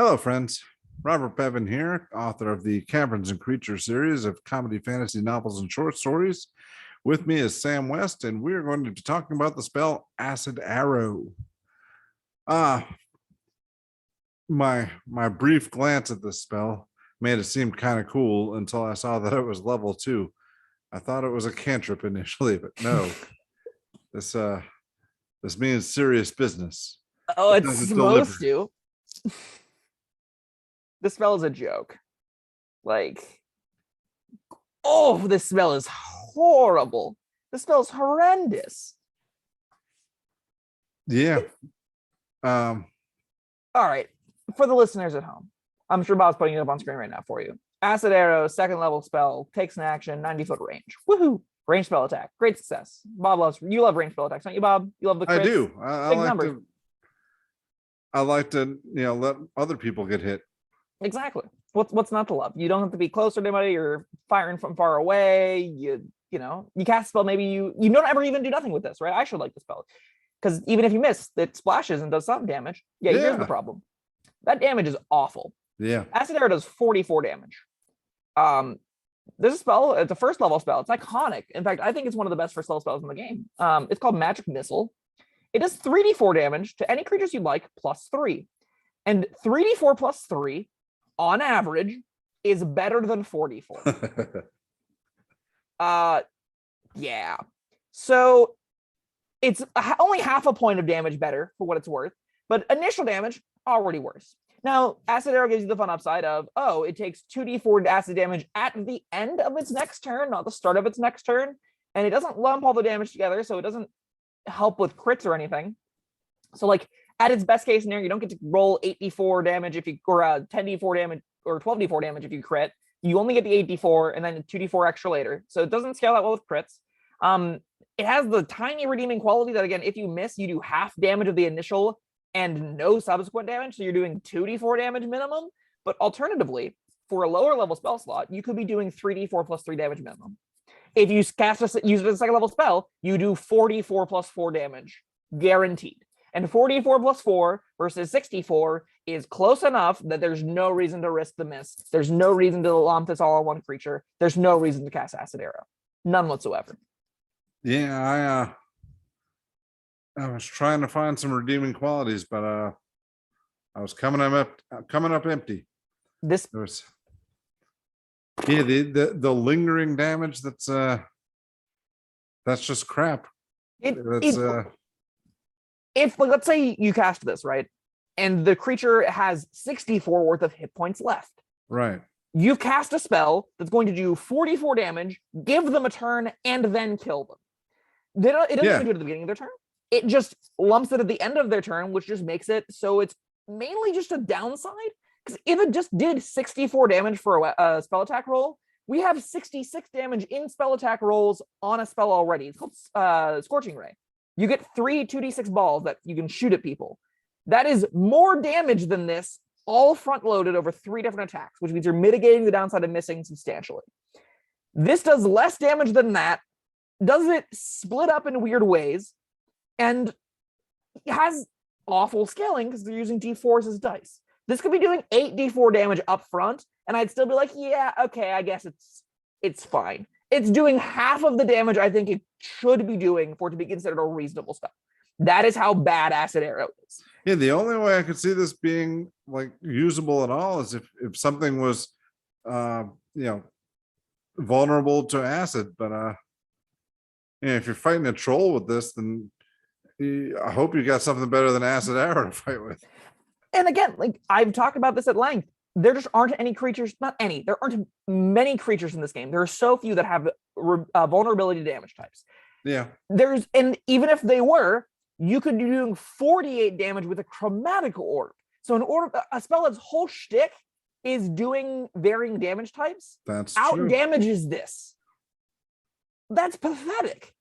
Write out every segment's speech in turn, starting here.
Hello, friends. Robert Bevan here, author of the Caverns and Creatures series of comedy, fantasy novels, and short stories. With me is Sam West, and we're going to be talking about the spell Acid Arrow. Ah, my brief glance at this spell made it seem kind of cool until I saw that it was level 2. I thought it was a cantrip initially, but no. This means serious business. Oh, it's supposed to. This spell is a joke. This spell is horrible. This spell is horrendous. Yeah. All right. For the listeners at home, I'm sure Bob's putting it up on screen right now for you. Acid Arrow, 2nd level spell, takes an action, 90-foot range. Woohoo! Range spell attack. Great success. You love range spell attacks, don't you, Bob? You love the crits? I do. I like to let other people get hit. Exactly. What's not to love? You don't have to be closer to anybody. You're firing from far away. You cast a spell. Maybe you don't ever even do nothing with this, right? I should like the spell because even if you miss, it splashes and does some damage. Yeah, here's the problem. That damage is awful. Yeah. Acid Arrow does 44 damage. There's a spell. It's a 1st level spell. It's iconic. In fact, I think it's one of the best 1st level spells in the game. It's called Magic Missile. It does 3d4 damage to any creatures you like plus 3. And 3d4 plus 3, on average, is better than 4d4. Yeah. So it's only half a point of damage better for what it's worth. But initial damage, already worse. Now, Acid Arrow gives you the fun upside of, it takes 2d4 acid damage at the end of its next turn, not the start of its next turn. And it doesn't lump all the damage together, so it doesn't help with crits or anything. So at its best case scenario, you don't get to roll 8d4 damage if you, or 10d4 damage or 12d4 damage if you crit. You only get the 8d4 and then 2d4 extra later. So it doesn't scale that well with crits. It has the tiny redeeming quality that, again, if you miss, you do half damage of the initial and no subsequent damage. So you're doing 2d4 damage minimum. But alternatively, for a lower level spell slot, you could be doing 3d4 plus 3 damage minimum. If you use it as a 2nd level spell, you do 44 plus 4 damage, guaranteed. And 44 plus 4 versus 64 is close enough that there's no reason to risk the miss. There's no reason to lump this all on one creature. There's no reason to cast Acid Arrow. None whatsoever. Yeah, I was trying to find some redeeming qualities, but I was coming up empty. The lingering damage that's just crap. If let's say you cast this, right, and the creature has 64 worth of hit points left, right, you've cast a spell that's going to do 44 damage, give them a turn, and then kill them. It doesn't do it at the beginning of their turn. It just lumps it at the end of their turn, which just makes it so it's mainly just a downside. Because if it just did 64 damage for a spell attack roll, we have 66 damage in spell attack rolls on a spell already. It's called Scorching Ray. You get 3 2d6 balls that you can shoot at people. That is more damage than this, all front-loaded over 3 different attacks, which means you're mitigating the downside of missing substantially. This does less damage than that, does it split up in weird ways, and has awful scaling because they're using d4s as dice. This could be doing 8d4 damage up front, and I'd still be like, yeah, okay, I guess it's fine. It's doing half of the damage I think it should be doing for it to be considered a reasonable spell. That is how bad Acid Arrow is. Yeah, the only way I could see this being usable at all is if something was vulnerable to acid. But if you're fighting a troll with this, then I hope you got something better than Acid Arrow to fight with. And again, I've talked about this at length. There just aren't any creatures, there aren't many creatures in this game. There are so few that have vulnerability to damage types. Yeah. And even if they were, you could be doing 48 damage with a chromatic orb. So a spell that's whole shtick is doing varying damage types. That's out true. Damages this. That's pathetic.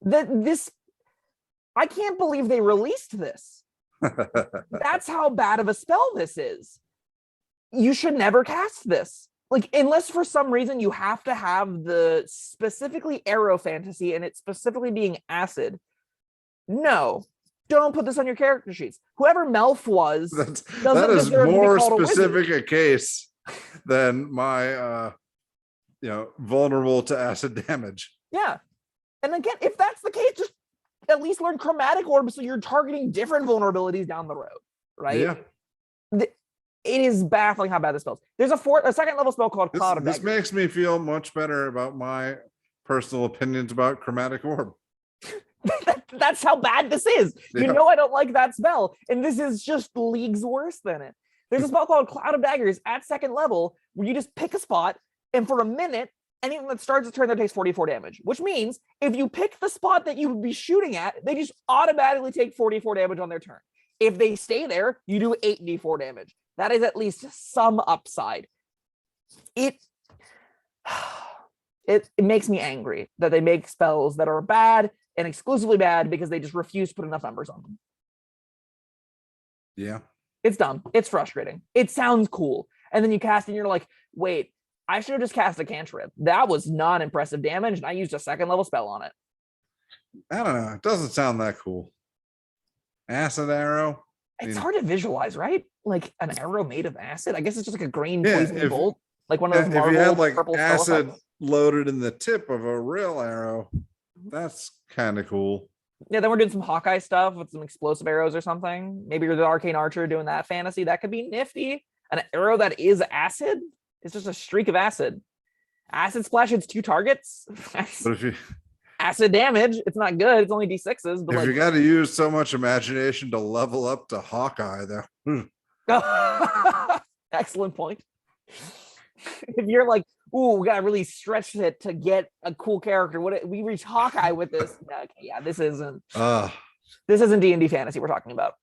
I can't believe they released this. That's how bad of a spell this is. You should never cast this. Unless for some reason you have to have the specifically arrow fantasy and it specifically being acid. No, don't put this on your character sheets. Whoever Melf was that is more specific a case than my vulnerable to acid damage. Yeah. And again, if that's the case, just at least learn chromatic orb so you're targeting different vulnerabilities down the road, right? Yeah. It is baffling how bad this spells. There's a second level spell called Cloud of Daggers. This makes me feel much better about my personal opinions about chromatic orb. That's how bad this is. Yeah. You know I don't like that spell, and this is just leagues worse than it. There's a spell called Cloud of Daggers at second level where you just pick a spot, and for a minute, anything that starts a turn there takes 44 damage, which means if you pick the spot that you would be shooting at, they just automatically take 44 damage on their turn. If they stay there, you do 8d4 damage. That is at least some upside. It makes me angry that they make spells that are bad and exclusively bad because they just refuse to put enough numbers on them. Yeah. It's dumb. It's frustrating. It sounds cool. And then you cast it and you're like, wait, I should have just cast a cantrip. That was non-impressive damage, and I used a second level spell on it. I don't know. It doesn't sound that cool. Acid arrow. It's hard to visualize, right? Like an arrow made of acid. I guess it's just like a green poison bolt. Like one of those Marvel, if you had like purple acid loaded in the tip of a real arrow, that's kind of cool. Yeah, then we're doing some Hawkeye stuff with some explosive arrows or something. Maybe you're the arcane archer doing that fantasy. That could be nifty. An arrow that is acid. It's just a streak of acid. Acid splash hits 2 targets. But if you acid damage, it's not good. It's only d6s. But if you got to use so much imagination to level up to Hawkeye, though. Excellent point. If you're like, ooh, we gotta really stretch it to get a cool character. We reach Hawkeye with this? Okay, yeah, this isn't D&D fantasy we're talking about.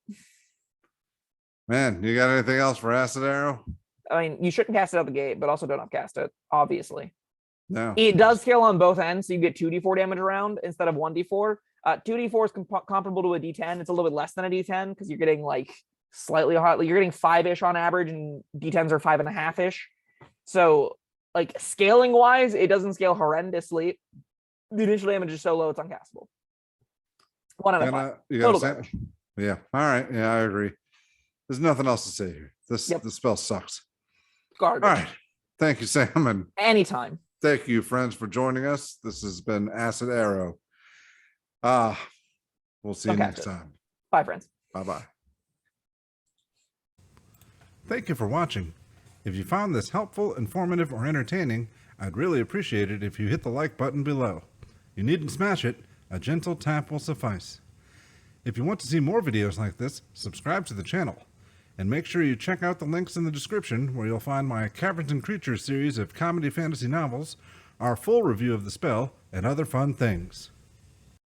Man, you got anything else for acid arrow? I mean, you shouldn't cast it out the gate, but also don't upcast it, obviously. No. It does scale on both ends, so you get 2d4 damage around instead of 1d4. 2d4 is comparable to a d10. It's a little bit less than a d10 because you're getting like slightly hot. Like you're getting 5-ish on average, and d10s are 5.5-ish. So, like scaling wise, it doesn't scale horrendously. The initial damage is so low, it's uncastable. 1 out of 5. Total damage. Yeah. All right. Yeah, I agree. There's nothing else to say here. This spell sucks. Garbage. All right. Thank you, Sam. And anytime. Thank you, friends, for joining us. This has been Acid Arrow. We'll see you next time. Bye, friends. Bye-bye. Thank you for watching. If you found this helpful, informative, or entertaining, I'd really appreciate it if you hit the like button below. You needn't smash it. A gentle tap will suffice. If you want to see more videos like this, subscribe to the channel. And make sure you check out the links in the description where you'll find my Caverns and Creatures series of comedy fantasy novels, our full review of the spell, and other fun things.